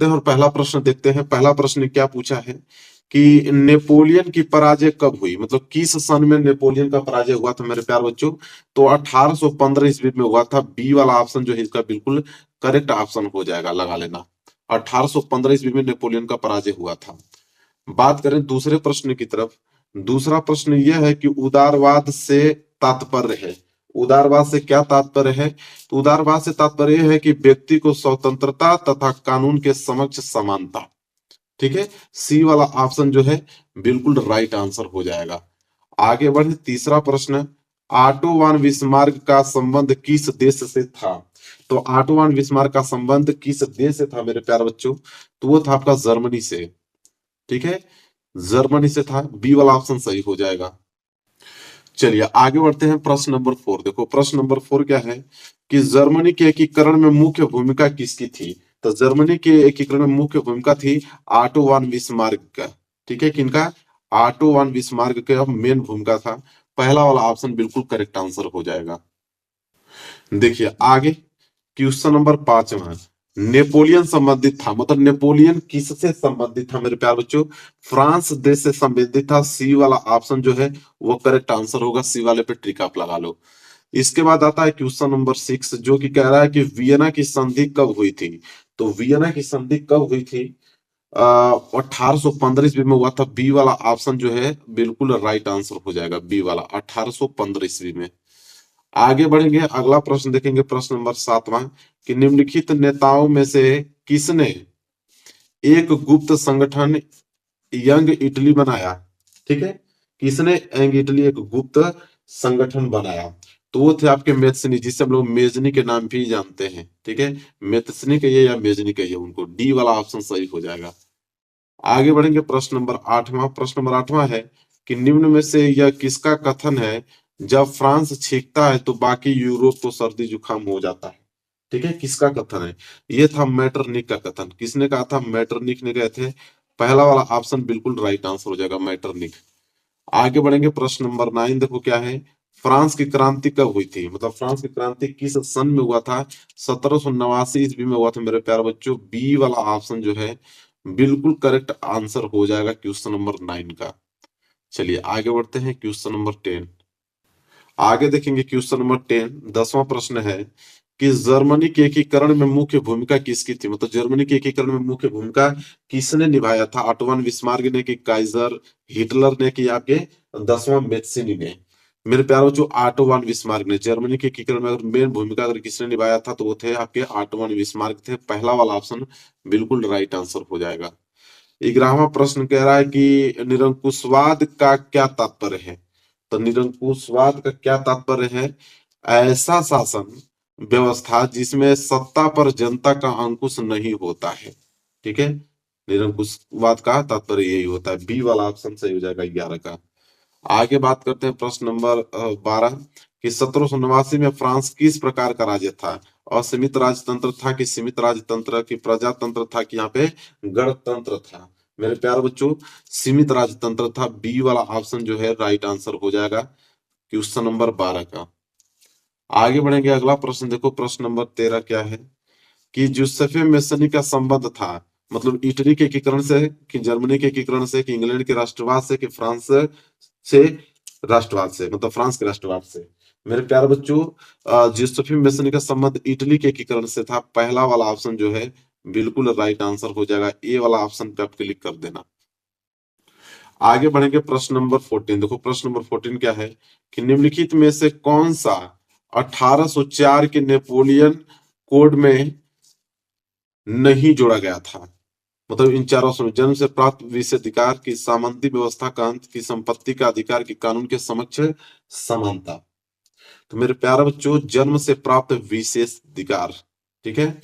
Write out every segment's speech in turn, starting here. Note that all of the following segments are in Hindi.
हैं और पहला प्रश्न देखते हैं। पहला प्रश्न क्या पूछा है कि नेपोलियन की पराजय कब हुई, मतलब किस सन में नेपोलियन का पराजय हुआ था मेरे प्यार बच्चों। तो 1815 ईस्वी में हुआ था। बी वाला ऑप्शन जो है इसका बिल्कुल करेक्ट ऑप्शन हो जाएगा, लगा लेना। 1815 ईस्वी में नेपोलियन का पराजय हुआ था। बात करें दूसरे प्रश्न की तरफ। दूसरा प्रश्न यह है कि उदारवाद से तात्पर्य है। उदारवाद से क्या तात्पर्य है? तो उदारवाद से तात्पर्य यह है कि व्यक्ति को स्वतंत्रता तथा कानून के समक्ष समानता। ठीक है, सी वाला ऑप्शन जो है बिल्कुल राइट आंसर हो जाएगा। आगे बढ़े, तीसरा प्रश्न। ऑटो वन बिस्मार्क का संबंध किस देश से था? तो ऑटो वन बिस्मार्क का संबंध किस देश से था मेरे प्यारे बच्चों? तो वो था आपका जर्मनी से। ठीक है, जर्मनी से था। बी वाला ऑप्शन सही हो जाएगा। चलिए आगे बढ़ते हैं। प्रश्न नंबर 4 देखो। प्रश्न नंबर 4 क्या है कि जर्मनी के एकीकरण में मुख्य भूमिका किसकी थी? तो जर्मनी के एकीकरण में मुख्य भूमिका थी ऑटो वन बिस्मार्क का। ठीक है, किनका? ऑटो वन बिस्मार्क का मेन भूमिका था। पहला वाला ऑप्शन बिल्कुल करेक्ट आंसर हो जाएगा। देखिए आगे, क्वेश्चन नंबर 5वां। नेपोलियन संबंधित था, मतलब नेपोलियन किससे संबंधित था मेरे प्यार बच्चों? फ्रांस देश से संबंधित था। सी वाला ऑप्शन जो है वो करेक्ट आंसर होगा। सी वाले पे टिक आप लगा लो। इसके बाद आता है क्वेश्चन नंबर 6 जो कि कह रहा है कि वियना की संधि कब हुई थी? तो वियना की संधि कब हुई थी? 1815 ईस्वी में हुआ था। बी वाला ऑप्शन जो है बिल्कुल राइट आंसर हो जाएगा। बी वाला 1815 ईस्वी में। आगे बढ़ेंगे, अगला प्रश्न देखेंगे। प्रश्न नंबर 7वां कि निम्नलिखित नेताओं में से किसने एक गुप्त संगठन यंग इटली बनाया? ठीक है, किसने यंग इटली एक गुप्त संगठन बनाया? तो वो थे आपके मेथसनी, जिसे हम लोग मेजनी के नाम भी जानते हैं। ठीक है, मेथसनी कहिए या मेजनी कहिए उनको। डी वाला ऑप्शन सही हो जाएगा। आगे बढ़ेंगे, प्रश्न नंबर 8वां। प्रश्न नंबर 8वां है कि निम्न में से यह किसका कथन है जब फ्रांस छींकता है तो बाकी यूरोप को सर्दी जुकाम हो जाता है? ठीक है, किसका कथन है? ये था मैटरनिक का कथन। किसने कहा था? मैटरनिक ने कहे थे। पहला वाला ऑप्शन बिल्कुल राइट आंसर हो जाएगा, मैटरनिक। आगे बढ़ेंगे, प्रश्न नंबर 9 देखो क्या है। फ्रांस की क्रांति कब हुई थी, मतलब फ्रांस की क्रांति किस सन में हुआ था? 1789 ईस्वी में हुआ था मेरे प्यारे बच्चों। बी वाला ऑप्शन जो है बिल्कुल करेक्ट आंसर हो जाएगा क्वेश्चन नंबर 9 का। चलिए आगे बढ़ते हैं, क्वेश्चन नंबर 10। आगे देखेंगे क्वेश्चन नंबर 10, 10वां प्रश्न है कि जर्मनी के एकीकरण में मुख्य भूमिका किसकी थी? मतलब जर्मनी के एकीकरण में मुख्य भूमिका किसने निभाया था? ऑटो वन बिस्मार्क ने की, काइजर हिटलर ने की, आपके 10वां मेत्सिनी ने? मेरे प्यारे बच्चों, ऑटो वन बिस्मार्क ने। जर्मनी के एकीकरण में अगर मेन भूमिका अगर किसने निभाया था तो वो थे आपके ऑटो वन बिस्मार्क थे। पहला वाला ऑप्शन बिल्कुल राइट आंसर हो जाएगा। 11वां प्रश्न कह रहा है कि निरंकुशवाद का क्या तात्पर्य है? तो निरंकुशवाद का क्या तात्पर्य है? ऐसा शासन व्यवस्था जिसमें सत्ता पर जनता का अंकुश नहीं होता है। ठीक है, निरंकुशवाद का तात्पर्य यही होता है। बी वाला ऑप्शन सही हो जाएगा 11 का। आगे बात करते हैं, प्रश्न नंबर 12 कि 1789 में फ्रांस किस प्रकार का राज्य था? असीमित राजतंत्र था कि सीमित राजतंत्र की प्रजातंत्र था कि यहाँ पे गणतंत्र था? मेरे प्यारे बच्चों, सीमित राजतंत्र था। बी वाला ऑप्शन जो है राइट आंसर हो जाएगा क्वेश्चन नंबर 12 का। आगे बढ़ेंगे, अगला प्रश्न देखो। प्रश्न नंबर 13 क्या है कि जूसेफे मेसनी का संबंध था, मतलब इटली के एकीकरण से कि जर्मनी के एकीकरण से कि इंग्लैंड के राष्ट्रवाद से कि फ्रांस से राष्ट्रवाद से, मतलब फ्रांस के राष्ट्रवाद से? मेरे प्यारे बच्चों, जूसेफे मेसनी का संबंध इटली के एकीकरण से था। पहला वाला ऑप्शन जो है बिल्कुल राइट आंसर हो जाएगा। ए वाला ऑप्शन पे आप क्लिक कर देना। आगे बढ़ेंगे, प्रश्न नंबर 14 देखो। प्रश्न नंबर 14 क्या है कि निम्नलिखित में से कौन सा 1804 के नेपोलियन कोड में नहीं जोड़ा गया था? मतलब इन चारों में जन्म से प्राप्त विशेषाधिकार की सामंती व्यवस्था का अंत की संपत्ति का अधिकार की कानून के समक्ष समानता। तो मेरे प्यारे बच्चों, जन्म से प्राप्त विशेष अधिकार। ठीक है,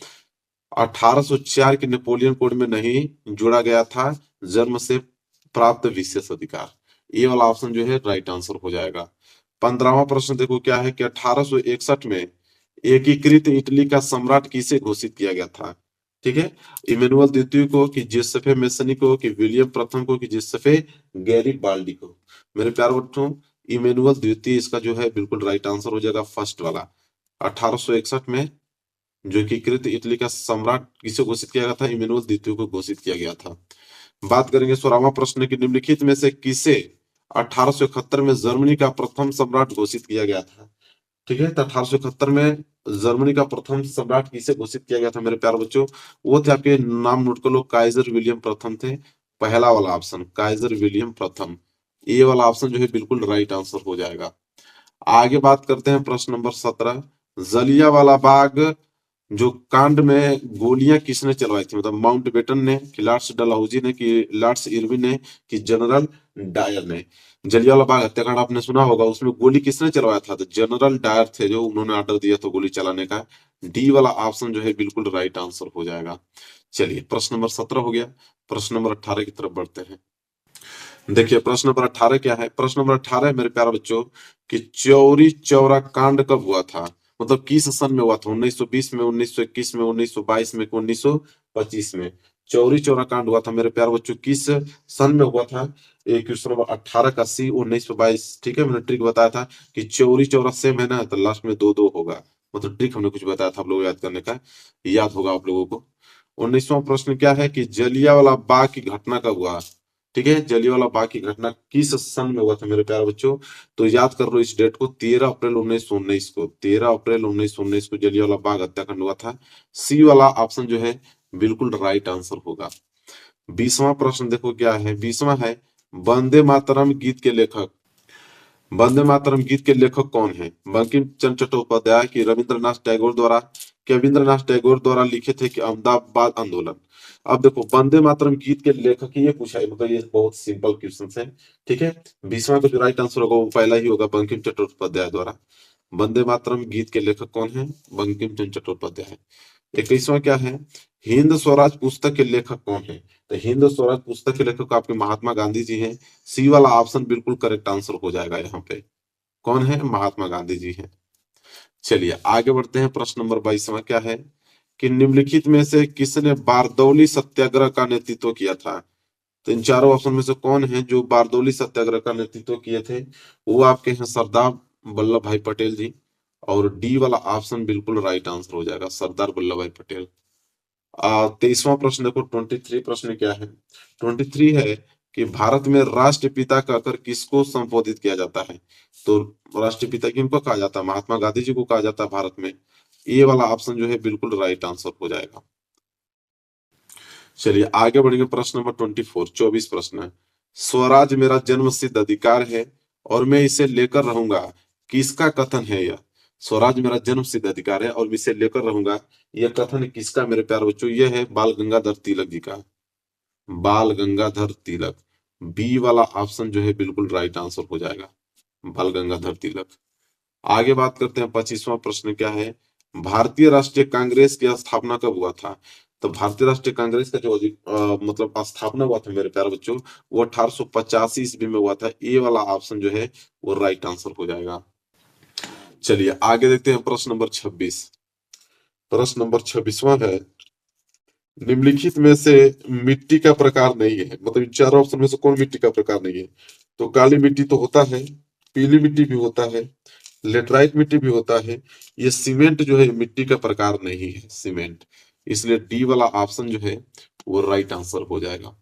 1804 के नेपोलियन कोड में नहीं जोड़ा गया था जन्म से प्राप्त विशेष अधिकार। ये वाला ऑप्शन जो है राइट आंसर हो जाएगा। 15वां प्रश्न देखो क्या है कि 1861 में एकीकृत इटली का सम्राट किसे घोषित किया गया था? ठीक है, इमेनुअल द्वितीय को कि जिउसेppe मेसनी को कि विलियम प्रथम को कि जिउसेppe गैरिबाल्डी को? मेरे प्यारे बच्चों, इमेनुअल द्वितीय इसका जो है बिल्कुल राइट आंसर हो जाएगा, फर्स्ट वाला। 1861 में जो एकीकृत इटली का सम्राट किसे घोषित किया गया था? इमैनुअल द्वितीय को घोषित किया गया था। बात करेंगे 16वां प्रश्न की, निम्नलिखित में से किसे 1871 में जर्मनी का प्रथम सम्राट घोषित किया गया था? ठीक है, तो 1871 में जर्मनी का प्रथम सम्राट किसे घोषित किया गया था मेरे प्यारे बच्चों? वो थे, आपके नाम नोट कर लो, काइजर विलियम प्रथम थे। पहला वाला ऑप्शन काइजर विलियम प्रथम, ये वाला ऑप्शन जो है बिल्कुल राइट आंसर हो जाएगा। आगे बात करते हैं प्रश्न नंबर 17, जलियांवाला बाग जो कांड में गोलियां किसने चलवाई थी? मतलब माउंटबेटन ने, कि लॉर्ड्स डलहौजी ने, कि लॉर्ड्स इरविन ने, कि जनरल डायर ने? जलियांवाला बाग हत्याकांड आपने सुना होगा, उसमें गोली किसने चलवाया था? तो जनरल डायर थे, जो उन्होंने ऑर्डर दिया था गोली चलाने का। डी वाला ऑप्शन जो है बिल्कुल राइट आंसर हो जाएगा। चलिए, प्रश्न नंबर 17 हो गया। प्रश्न नंबर 18 की तरफ बढ़ते हैं। देखिए, प्रश्न नंबर 18 क्या है? प्रश्न नंबर 18 है मेरे प्यारे बच्चों कि चौरी चौरा कांड कब हुआ था? मतलब किस सन में हुआ था? 1920 में, 1921 में, 1922 में, 1925 में? चौरी चौरा कांड हुआ था मेरे प्यारे बच्चों, किस सन में हुआ था? एक क्वेश्चन नंबर 18 का सी 1922। ठीक है, मैंने ट्रिक बताया था कि चौरी चौरा सेम है ना, तो लास्ट में दो दो होगा। मतलब ट्रिक हमने कुछ बताया था आप लोगों को याद करने का, याद होगा आप लोगों को। 19वां प्रश्न क्या है कि जलियांवाला बाग की घटना कब हुआ? ठीक है, जलियांवाला बाग की घटना किस सन में हुआ था मेरे प्यारे बच्चों? तो याद कर लो इस डेट को, 13 अप्रैल 1919 को, 13 अप्रैल 1919 को जलियांवाला बाग हत्याकांड हुआ था। सी वाला ऑप्शन जो है बिल्कुल राइट आंसर होगा। 20वां प्रश्न देखो क्या है? 20वां है, वंदे मातरम गीत के लेखक, वंदे मातरम गीत के लेखक कौन है? बंकिम चंद्र चट्टोपाध्याय, की रविंद्रनाथ टैगोर द्वारा, कि रविंद्रनाथ टैगोर द्वारा लिखे थे, कि अहमदाबाद आंदोलन? अब देखो, वंदे मातरम गीत के लेखक ये पूछा है, मतलब ये बहुत सिंपल क्वेश्चन है। ठीक है, 20वां का जो राइट आंसर होगा वो पहला ही होगा, बंकिम चट्टोपाध्याय द्वारा। वंदे मातरम गीत के लेखक कौन है? बंकिम चंद्र चट्टोपाध्याय। 21वां क्या है, हिंद स्वराज पुस्तक के लेखक कौन है? तो हिंद स्वराज पुस्तक के लेखक आपके महात्मा गांधी जी हैं। सी वाला ऑप्शन बिल्कुल करेक्ट आंसर हो जाएगा यहाँ पे। कौन है? महात्मा गांधी जी हैं। चलिए आगे बढ़ते हैं। प्रश्न नंबर 22वां क्या है कि निम्नलिखित में से किसने बारदौली सत्याग्रह का नेतृत्व किया था? तो इन चारों ऑप्शन में से कौन है जो बारदौली सत्याग्रह का नेतृत्व किए थे? वो आपके हैं सरदार वल्लभ भाई पटेल जी। और डी वाला ऑप्शन बिल्कुल राइट आंसर हो जाएगा, सरदार वल्लभ भाई पटेल। 23वां प्रश्न देखो, 23 प्रश्न क्या है? 23 है कि भारत में राष्ट्रपिता कहकर किसको संबोधित किया जाता है? तो राष्ट्रपिता किनको कहा जाता है? महात्मा गांधी जी को कहा जाता है भारत में। ये वाला ऑप्शन जो है बिल्कुल राइट आंसर हो जाएगा। चलिए आगे बढ़ेंगे। प्रश्न नंबर 24, 24 प्रश्न है, स्वराज मेरा जन्म सिद्ध अधिकार है और मैं इसे लेकर रहूंगा, किसका कथन है यह? स्वराज मेरा जन्म सिद्ध अधिकार है और मैं इसे लेकर रहूंगा, यह कथन किसका मेरे प्यारे बच्चों? यह है बाल गंगाधर तिलक जी का, बाल गंगाधर तिलक। बी वाला ऑप्शन जो है बिल्कुल राइट आंसर हो जाएगा, बाल गंगाधर तिलक। आगे बात करते हैं। 25वां प्रश्न क्या है, भारतीय राष्ट्रीय कांग्रेस की स्थापना कब हुआ था? तो भारतीय राष्ट्रीय कांग्रेस का जो मतलब स्थापना हुआ था मेरे प्यारे बच्चों, वो 1885 ईस्वी में हुआ था। ए वाला ऑप्शन जो है वो राइट आंसर हो जाएगा। चलिए आगे देखते हैं। प्रश्न नंबर 26, प्रश्न नंबर 26वां है, निम्नलिखित में से मिट्टी का प्रकार नहीं है, मतलब इन चार ऑप्शन में से कौन मिट्टी का प्रकार नहीं है? तो काली मिट्टी तो होता है, पीली मिट्टी भी होता है, लेटराइट मिट्टी भी होता है, ये सीमेंट जो है मिट्टी का प्रकार नहीं है, सीमेंट। इसलिए डी वाला ऑप्शन जो है वो राइट आंसर हो जाएगा।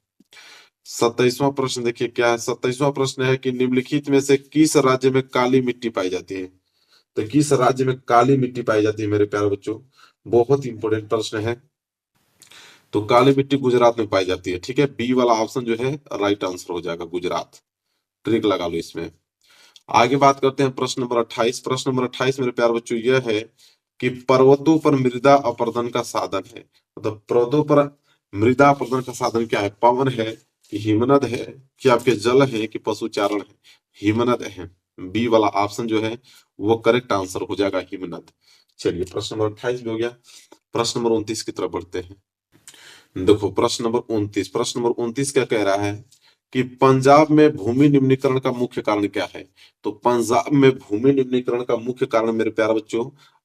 27वां प्रश्न देखिए क्या है? 27वां प्रश्न है कि निम्नलिखित में से किस राज्य में काली मिट्टी पाई जाती है? तो किस राज्य में काली मिट्टी पाई जाती है मेरे प्यारे बच्चों? बहुत इंपॉर्टेंट प्रश्न है। तो काली मिट्टी गुजरात में पाई जाती है। ठीक है, बी वाला ऑप्शन जो है राइट आंसर हो जाएगा, गुजरात। ट्रिक लगा लो इसमें। आगे बात करते हैं। प्रश्न नंबर 28, प्रश्न नंबर 28 मेरे प्यारे बच्चों यह है कि पर्वतों पर मृदा अपरदन का साधन है, मतलब पर्वतों पर मृदा अपरदन का साधन क्या है? पवन है, कि हिमनद है, कि आपके जल है, कि पशुचारण है? हिमनद है। बी वाला ऑप्शन जो है वो करेक्ट आंसर हो जाएगा, हिमनद। चलिए प्रश्न नंबर 28 भी हो गया। प्रश्न नंबर 29 की तरफ बढ़ते हैं। देखो प्रश्न नंबर 29, प्रश्न नंबर 29 क्या कह रहा है कि पंजाब में भूमि निम्नीकरण का मुख्य कारण क्या है? तो पंजाब में भूमि निम्नीकरण का मुख्य कारण मेरे प्यारे बच्चों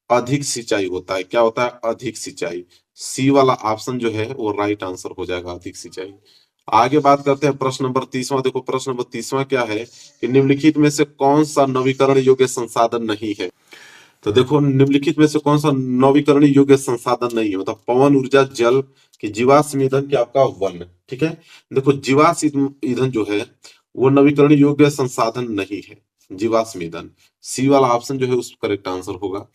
अधिक सिंचाई होता है। क्या होता है? अधिक सिंचाई। सी वाला ऑप्शन जो है वो राइट आंसर हो जाएगा, अधिक सिंचाई। आगे बात करते हैं। प्रश्न नंबर 30वां देखो, प्रश्न नंबर 30वां क्या है कि निम्नलिखित में से कौन सा नवीकरण योग्य संसाधन नहीं है? तो देखो निम्नलिखित में से कौन सा नवीकरणीय योग्य संसाधन नहीं है, मतलब पवन ऊर्जा, जल की जीवाश्म ईंधन, की आपका वन। ठीक है, देखो जीवाश्म ईंधन जो है वो नवीकरणीय योग्य संसाधन नहीं है, जीवाश्म ईंधन। सी वाला ऑप्शन जो है उस करेक्ट आंसर होगा।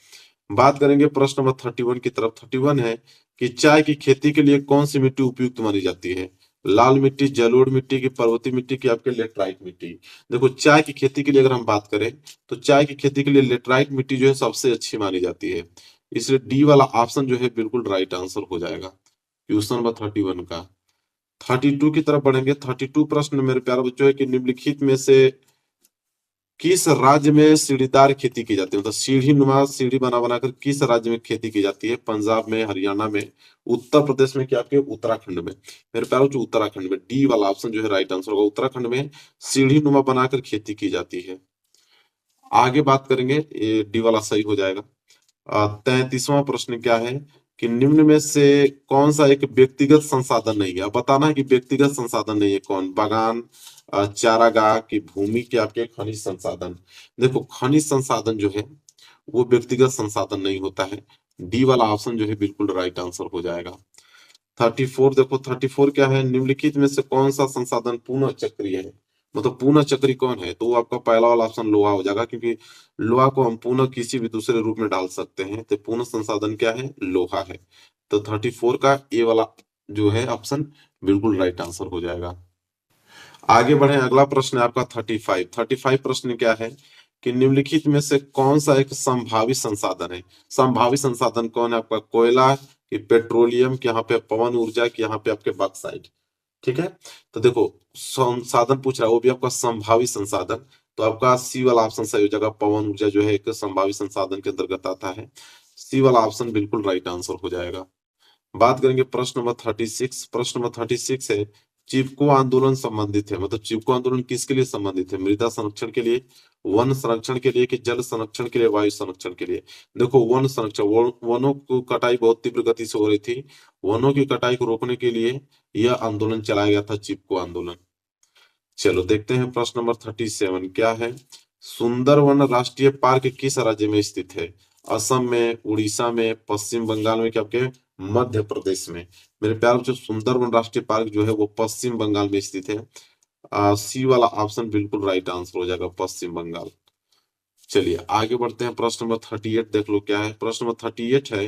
बात करेंगे प्रश्न नंबर 31 की तरफ। 31 है कि चाय की खेती के लिए कौन सी मिट्टी उपयुक्त मानी जाती है? लाल मिट्टी, जलोढ़ मिट्टी, की पर्वतीय मिट्टी, की आपके लेटराइट मिट्टी। देखो चाय की खेती के लिए अगर हम बात करें तो चाय की खेती के लिए लेटराइट मिट्टी जो है सबसे अच्छी मानी जाती है, इसलिए डी वाला ऑप्शन जो है बिल्कुल राइट आंसर हो जाएगा क्वेश्चन नंबर 31 का। 32 की तरफ बढ़ेंगे। 32 प्रश्न मेरे प्यारे बच्चों है कि निम्नलिखित में से किस राज्य में सीढ़ीदार खेती की जाती है, मतलब सीढ़ी नुमा, सीढ़ी बना बनाकर किस राज्य में खेती की जाती है? पंजाब में, हरियाणा में, उत्तर प्रदेश में, क्या आपके उत्तराखंड में? मेरे प्यारों जो उत्तराखंड में, डी वाला ऑप्शन जो है राइट आंसर होगा, उत्तराखंड में सीढ़ी नुमा बनाकर खेती की जाती है। आगे बात करेंगे, ये डी वाला सही हो जाएगा। 33वां प्रश्न क्या है कि निम्न में से कौन सा एक व्यक्तिगत संसाधन नहीं है? अब बताना है कि व्यक्तिगत संसाधन नहीं है कौन? बागान, चारागाह, की भूमि, के आपके खनिज संसाधन। देखो खनिज संसाधन जो है वो व्यक्तिगत संसाधन नहीं होता है, डी वाला ऑप्शन जो है बिल्कुल राइट आंसर हो जाएगा। 34 देखो, 34 क्या है? निम्नलिखित में से कौन सा संसाधन पुनः चक्रीय है? मतलब पुनः चक्री कौन है? तो वो आपका पहला वाला ऑप्शन लोहा हो जाएगा, क्योंकि लोहा को हम पुनः किसी भी दूसरे रूप में डाल सकते हैं, तो पुनः संसाधन क्या है? लोहा है। तो 34 का ए वाला जो है ऑप्शन बिल्कुल राइट आंसर हो जाएगा। आगे बढ़े, अगला प्रश्न है आपका 35। 35 प्रश्न क्या है कि निम्नलिखित में से कौन सा एक संभावित संसाधन है? संभावित संसाधन कौन है आपका? कोयला, कि पेट्रोलियम, कि यहाँ पे पवन ऊर्जा, कि यहाँ पे आपके बॉक्साइट। ठीक है, तो देखो संसाधन पूछ रहा है वो भी आपका संभावित संसाधन, तो आपका सी वाला ऑप्शन सही हो जाएगा। पवन ऊर्जा जो है एक संभावित संसाधन के अंतर्गत आता है, सी वाला ऑप्शन बिल्कुल राइट आंसर हो जाएगा। बात करेंगे प्रश्न नंबर 36। प्रश्न नंबर 36 है चिपको आंदोलन संबंधित है, मतलब चिपको आंदोलन किसके लिए संबंधित है? मृदा संरक्षण के लिए, वन संरक्षण के लिए, कि जल संरक्षण के लिए, वायु संरक्षण के लिए? देखो वन संरक्षण, वनों की कटाई बहुत तीव्र गति से हो रही थी, वनों की कटाई को रोकने के लिए यह आंदोलन चलाया गया था, चिपको आंदोलन। चलो देखते हैं प्रश्न नंबर 37 क्या है। सुंदरवन राष्ट्रीय पार्क किस राज्य में स्थित है? असम में, उड़ीसा में, पश्चिम बंगाल में, क्या आपके मध्य प्रदेश में? मेरे प्यारे बच्चों सुंदरवन राष्ट्रीय पार्क जो है वो पश्चिम बंगाल में स्थित है। सी वाला ऑप्शन बिल्कुल राइट आंसर हो जाएगा, पश्चिम बंगाल। चलिए आगे बढ़ते हैं, प्रश्न नंबर 38 देख लो क्या है। प्रश्न नंबर 38 है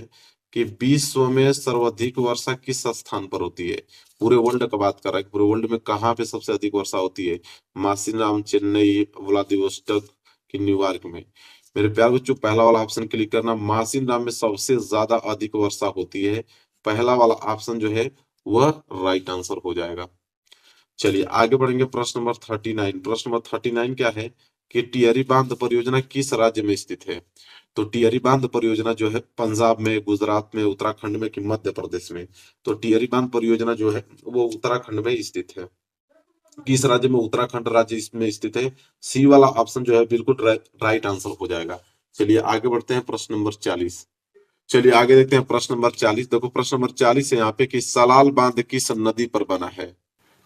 कि विश्व में सर्वाधिक वर्षा किस स्थान पर होती है? पूरे वर्ल्ड का बात कर रहा है, पूरे वर्ल्ड में कहाँ पे सबसे अधिक वर्षा होती है? मासिनराम, चेन्नई, व्लादिवोस्टोक, की न्यूयॉर्क में? मेरे प्यारे बच्चों पहला वाला ऑप्शन क्लिक करना, मासिनराम में सबसे ज्यादा अधिक वर्षा होती है, पहला वाला ऑप्शन जो है वह राइट आंसर हो जाएगा। चलिए आगे बढ़ेंगे, प्रश्न नंबर 39। प्रश्न नंबर 39 क्या है कि टिहरी बांध परियोजना किस राज्य में स्थित है? तो टिहरी बांध परियोजना जो है पंजाब में, गुजरात में, उत्तराखंड में, कि मध्य प्रदेश में? तो टिहरी बांध परियोजना जो है वो उत्तराखंड में स्थित है। किस राज्य में? उत्तराखंड राज्य इसमें स्थित है। सी वाला ऑप्शन जो है बिल्कुल राइट आंसर हो जाएगा। चलिए आगे बढ़ते हैं, प्रश्न नंबर 40। चलिए आगे देखते हैं प्रश्न नंबर 40। देखो प्रश्न नंबर 40 है यहाँ पे कि सलाल बांध किस नदी पर बना है?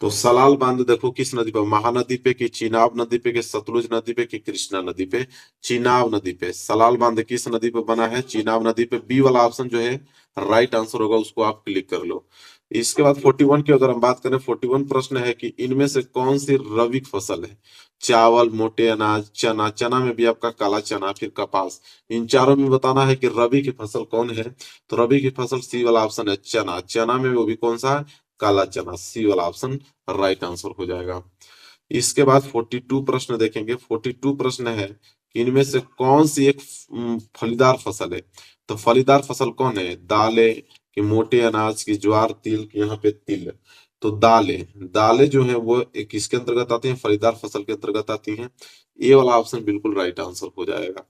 तो सलाल बांध देखो किस नदी पर? महानदी पे, कि चीनाब नदी पे, कि सतलुज नदी पे, कि कृष्णा नदी पे? चीनाब नदी पे। सलाल बांध किस नदी पे बना है? चीनाब नदी पे। बी वाला ऑप्शन जो है राइट आंसर होगा, उसको आप क्लिक कर लो। इसके बाद 41 की अगर हम बात करें, 41 प्रश्न है कि इनमें से कौन सी रबी फसल है? चावल, मोटे अनाज, चना, चना में भी आपका काला चना, फिर कपास। इन चारों में बताना है कि रबी की फसल कौन है। तो रबी की फसल सी वाला ऑप्शन है चना, चना में वो भी कौन सा है? काला चना। सी वाला ऑप्शन राइट आंसर हो जाएगा। इसके बाद 42 प्रश्न देखेंगे। 42 प्रश्न है कि इनमें से कौन सी एक फलीदार फसल है? तो फलीदार फसल कौन है? दालें, कि मोटे अनाज, की ज्वार, तिल, की यहाँ पे तिल? तो दालें, दालें जो है वो एक किसके अंतर्गत आती हैं? फलीदार फसल के अंतर्गत आती हैं। ये वाला ऑप्शन बिल्कुल राइट आंसर हो जाएगा।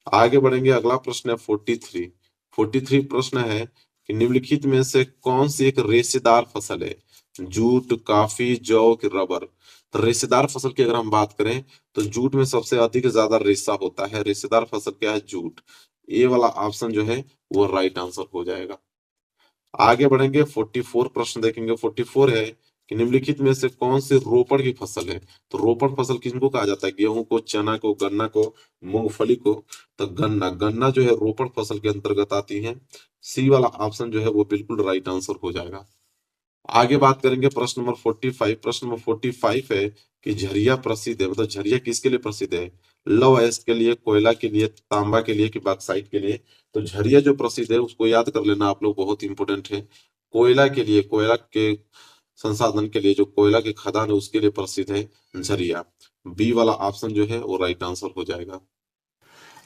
आगे बढ़ेंगे, अगला प्रश्न है 43। 43 प्रश्न है कि निम्नलिखित में से कौन सी एक रेशेदार फसल है? जूट, कॉफी, जौ, कि रबर? तो रेशेदार फसल की अगर हम बात करें तो जूट में सबसे अधिक ज्यादा रेशा होता है, रेशेदार फसल क्या है? जूट। ये वाला ऑप्शन जो है वो राइट आंसर हो जाएगा। आगे बढ़ेंगे, 44 प्रश्न देखेंगे। 44 है कि निम्नलिखित में से कौन सी रोपण की फसल है। तो रोपण फसल किनको कहा जाता है, गेहूं को, चना को, गन्ना को, मूंगफली को। तो गन्ना, गन्ना जो है रोपण फसल के अंतर्गत आती है। सी वाला ऑप्शन जो है वो बिल्कुल राइट आंसर हो जाएगा। आगे बात करेंगे प्रश्न नंबर 45। प्रश्न नंबर 45 है कि झरिया प्रसिद्ध है, मतलब झरिया किसके लिए प्रसिद्ध है, लौह अयस्क के लिए, कोयला के लिए, तांबा के लिए कि बॉक्साइट के लिए। तो झरिया जो प्रसिद्ध है उसको याद कर लेना आप लोग, बहुत इंपोर्टेंट है। कोयला के लिए, कोयला के संसाधन के लिए, जो कोयला के खदान है उसके लिए प्रसिद्ध है झरिया। बी वाला ऑप्शन जो है वो राइट आंसर हो जाएगा।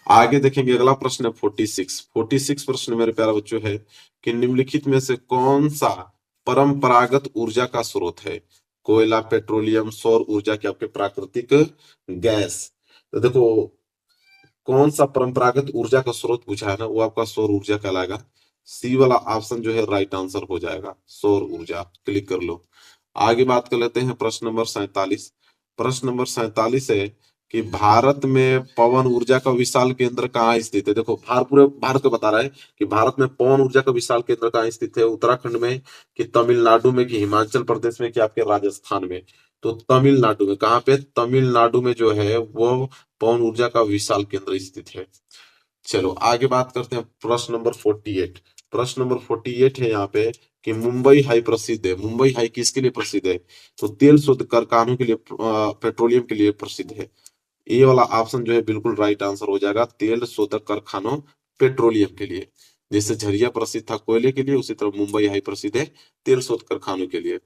आगे देखेंगे अगला प्रश्न है 46। 46 प्रश्न मेरे प्यारे बच्चों है कि निम्नलिखित में से कौन सा परंपरागत ऊर्जा का स्रोत है। कोयला, पेट्रोलियम, सौर ऊर्जा की आपके प्राकृतिक गैस। तो देखो कौन सा परंपरागत ऊर्जा का स्रोत पूछा है ना, वो आपका सौर ऊर्जा कहलाएगा। सी वाला ऑप्शन जो है राइट आंसर हो जाएगा, सौर ऊर्जा। क्लिक कर लो। आगे बात कर लेते हैं प्रश्न नंबर 47। प्रश्न नंबर 47 है कि भारत में पवन ऊर्जा का विशाल केंद्र कहाँ स्थित है। देखो पूरे भारत को बता रहा है कि भारत में पवन ऊर्जा का विशाल केंद्र कहाँ स्थित है, उत्तराखंड में कि तमिलनाडु में कि हिमाचल प्रदेश में कि आपके राजस्थान में। तो तमिलनाडु में, कहाँ पे, तमिलनाडु में जो है वो पवन ऊर्जा का विशाल केंद्र स्थित है। चलो आगे बात करते हैं प्रश्न नंबर 48। प्रश्न नंबर 48 है यहाँ पे कि मुंबई हाई प्रसिद्ध है। मुंबई हाई किसके लिए प्रसिद्ध है, तो तेल शोध कारखानों के लिए, पेट्रोलियम के लिए प्रसिद्ध है। ये वाला ऑप्शन जो है बिल्कुल राइट आंसर हो जाएगा, तेल शोधक कारखानों, पेट्रोलियम के लिए। जैसे झरिया प्रसिद्ध था कोयले के लिए, उसी तरह मुंबई हाई प्रसिद्ध है तेल शोध कारखानों के लिए।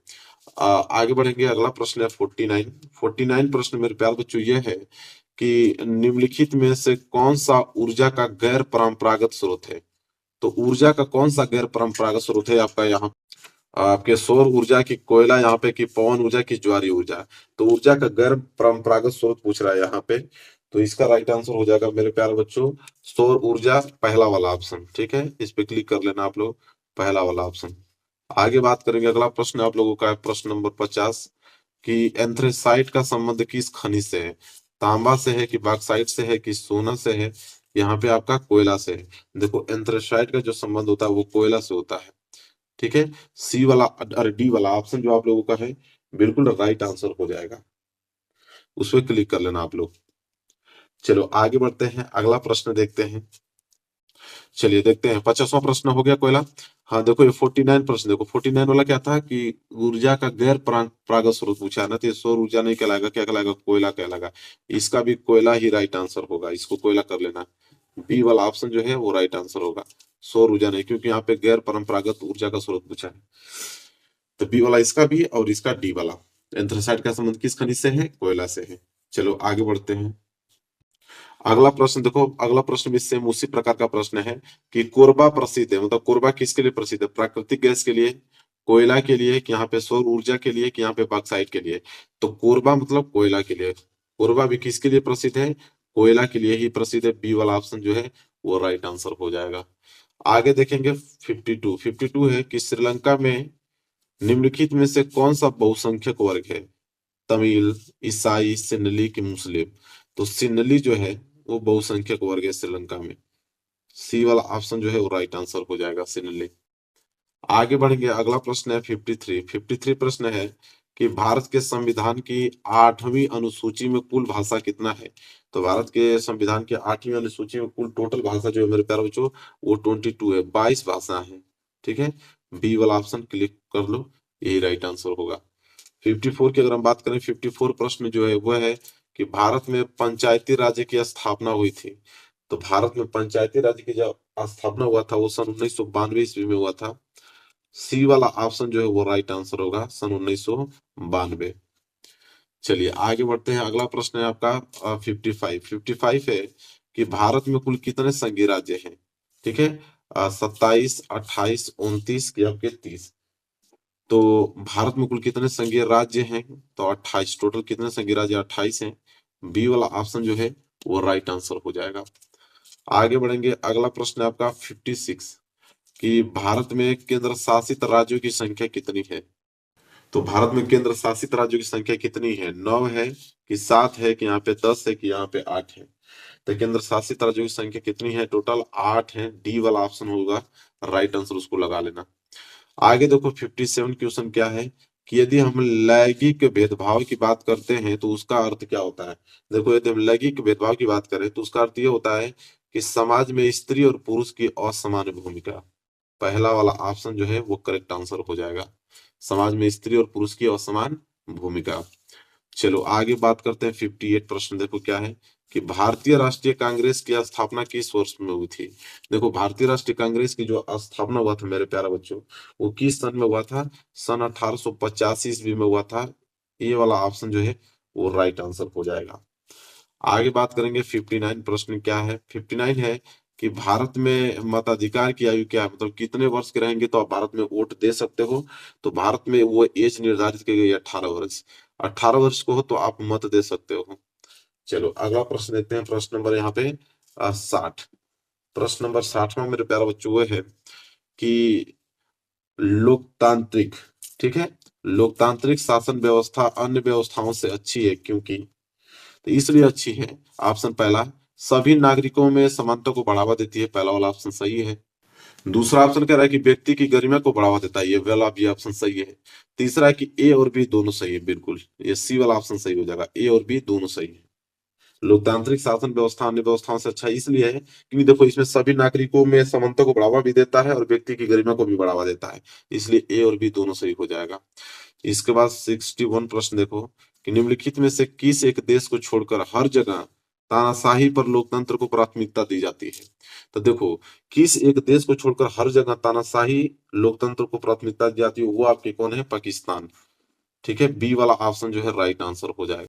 आगे बढ़ेंगे, अगला प्रश्न है 49। 49 प्रश्न मेरे प्यार बच्चों ये है कि निम्नलिखित में से कौन सा ऊर्जा का गैर परंपरागत स्रोत है। तो ऊर्जा का कौन सा गैर परंपरागत स्रोत है आपका यहाँ, आपके सौर ऊर्जा की, कोयला यहाँ पे की, पवन ऊर्जा की, ज्वारी ऊर्जा। तो ऊर्जा का गैर परंपरागत स्रोत पूछ रहा है यहाँ पे। तो इसका राइट आंसर हो जाएगा मेरे प्यारे बच्चों सौर ऊर्जा, पहला वाला ऑप्शन। ठीक है, इस पे क्लिक कर लेना आप लोग, पहला वाला ऑप्शन। आगे बात करेंगे, अगला प्रश्न आप लोगों का है प्रश्न नंबर 50 कि एंथ्रेसाइट का संबंध किस खनिज से है। तांबा से है कि बॉक्साइट से है कि सोना से है, यहाँ पे आपका कोयला से है। देखो एंथ्रेसाइट का जो संबंध होता है वो कोयला से होता है। ठीक है, सी वाला और डी वाला ऑप्शन जो आप लोगों का है बिल्कुल राइट आंसर हो जाएगा, उस पर क्लिक कर लेना आप लोग। चलो आगे बढ़ते हैं, अगला प्रश्न देखते हैं। चलिए देखते हैं 50वां प्रश्न हो गया कोयला। हाँ देखो ये 49 प्रश्न, देखो 49 वाला क्या था कि ऊर्जा का गैर प्रागत स्रोत पूछा है ना, तो ये सौर ऊर्जा नहीं कहलाएगा, क्या कहलाएगा, कोयला कहलाएगा। इसका भी कोयला ही राइट आंसर होगा, इसको कोयला कर लेना। बी वाला ऑप्शन जो है वो राइट आंसर होगा, सौर ऊर्जा नहीं, क्योंकि यहाँ पे गैर परंपरागत ऊर्जा का स्रोत पूछा है। तो बी वाला इसका भी और इसका डी वाला। एंथ्रेसाइट का संबंध किस खनिज से है, कोयला से है। चलो आगे बढ़ते हैं। अगला प्रश्न देखो, अगला प्रश्न भी सेम उसी प्रकार का प्रश्न है कि कोरबा प्रसिद्ध है, मतलब कोरबा किसके लिए प्रसिद्ध है, प्राकृतिक गैस के लिए, कोयला के लिए, कि यहाँ पे सौर ऊर्जा के लिए, कि यहाँ पे बॉक्साइट के लिए। तो कोरबा मतलब कोयला के लिए। कोरबा भी किसके लिए प्रसिद्ध है, कोयला के लिए ही प्रसिद्ध है। बी वाला ऑप्शन जो है वो राइट आंसर हो जाएगा। आगे देखेंगे 52। 52 है कि श्रीलंका में निम्नलिखित में से कौन सा बहुसंख्यक वर्ग है, तमिल, ईसाई, सिन्नली की मुस्लिम। तो सिन्नली जो है वो बहुसंख्यक वर्ग है श्रीलंका में। सी वाला ऑप्शन जो है वो राइट आंसर हो जाएगा, सिन्नली। आगे बढ़ेंगे, अगला प्रश्न है 53। 53 प्रश्न है कि भारत के संविधान की 8वीं अनुसूची में कुल भाषा कितना है। तो भारत के संविधान की 8वीं अनुसूची में कुल टोटल भाषा जो है मेरे प्यारे बच्चों वो 22 है, 22 भाषा है। ठीक है, बी वाला ऑप्शन क्लिक कर लो, यही राइट आंसर होगा। 54 की अगर हम बात करें, 54 प्रश्न जो है वह है कि भारत में पंचायती राज्य की स्थापना हुई थी। तो भारत में पंचायती राज्य की जो स्थापना हुआ था वो सन 1992 ईस्वी में हुआ था। सी वाला ऑप्शन जो है वो राइट आंसर होगा, सन 1992। चलिए आगे बढ़ते हैं, अगला प्रश्न है आपका 55। 55 है कि भारत में कुल कितने संघीय राज्य हैं। ठीक है, 27, 28, 29 या आपके 30। तो भारत में कुल कितने संघीय राज्य हैं, तो 28, टोटल कितने संघीय राज्य 28 हैं। बी वाला ऑप्शन जो है वो राइट आंसर हो जाएगा। आगे बढ़ेंगे, अगला प्रश्न है आपका 56 कि भारत में केंद्र शासित राज्यों की संख्या कितनी है। तो भारत में केंद्र शासित राज्यों की संख्या कितनी है, 9 है कि 7 है कि यहाँ पे 10 है कि यहाँ पे 8 है। तो केंद्र शासित राज्यों की संख्या कितनी है, टोटल 8 है। डी वाला ऑप्शन होगा राइट आंसर, उसको लगा लेना। आगे देखो 57 क्वेश्चन क्या है कि यदि हम लैंगिक भेदभाव की बात करते हैं तो उसका अर्थ क्या होता है। देखो, यदि हम लैंगिक भेदभाव की बात करें तो उसका अर्थ ये होता है कि समाज में स्त्री और पुरुष की असमान भूमिका। पहला वाला ऑप्शन जो है वो करेक्ट आंसर हो जाएगा, समाज में स्त्री और पुरुष की असमान भूमिका। चलो आगे बात करते हैं 58 प्रश्न। देखो क्या है कि भारतीय राष्ट्रीय कांग्रेस की स्थापना किस वर्ष में हुई थी। देखो, भारतीय राष्ट्रीय कांग्रेस की जो स्थापना हुआ था मेरे प्यारे बच्चों, वो किस सन में हुआ था। सन 1885 ईस्वी में हुआ था। ये वाला ऑप्शन जो है वो राइट आंसर हो जाएगा। आगे बात करेंगे 59 प्रश्न क्या है। 59 है कि भारत में मताधिकार की आयु क्या है, मतलब कितने वर्ष के रहेंगे तो आप भारत में वोट दे सकते हो। तो भारत में वो एज निर्धारित की गई है 18 वर्ष। 18 वर्ष को हो तो आप मत दे सकते हो। चलो अगला प्रश्न देखते हैं। प्रश्न नंबर यहाँ पे 60। प्रश्न नंबर 60 में मेरे प्यारे बच्चों वो है कि लोकतांत्रिक, ठीक है, लोकतांत्रिक शासन व्यवस्था अन्य व्यवस्थाओं से अच्छी है क्योंकि। तो इसलिए अच्छी है, ऑप्शन पहला, सभी नागरिकों में समानता को बढ़ावा देती है, पहला वाला ऑप्शन सही है। दूसरा ऑप्शन कह रहा है कि व्यक्ति की गरिमा को बढ़ावा देता है, ये वाला भी ऑप्शन सही है। तीसरा है कि ए और बी दोनों सही है, बिल्कुल ये सी वाला ऑप्शन सही हो जाएगा, ए और बी दोनों सही है। लोकतांत्रिक शासन व्यवस्था अन्य व्यवस्थाओं से अच्छा इसलिए है क्योंकि देखो इसमें सभी नागरिकों में समानता को बढ़ावा भी देता है और व्यक्ति की गरिमा को भी बढ़ावा देता है, इसलिए ए और बी दोनों सही हो जाएगा। इसके बाद 61 प्रश्न देखो कि निम्नलिखित में से किस एक देश को छोड़कर हर जगह तानाशाही पर लोकतंत्र को प्राथमिकता दी जाती है। तो देखो, किस एक देश को छोड़कर हर जगह तानाशाही लोकतंत्र को प्राथमिकता दी जाती है, वो आपके कौन है, पाकिस्तान। ठीक है, बी वाला ऑप्शन जो है राइट आंसर हो जाएगा।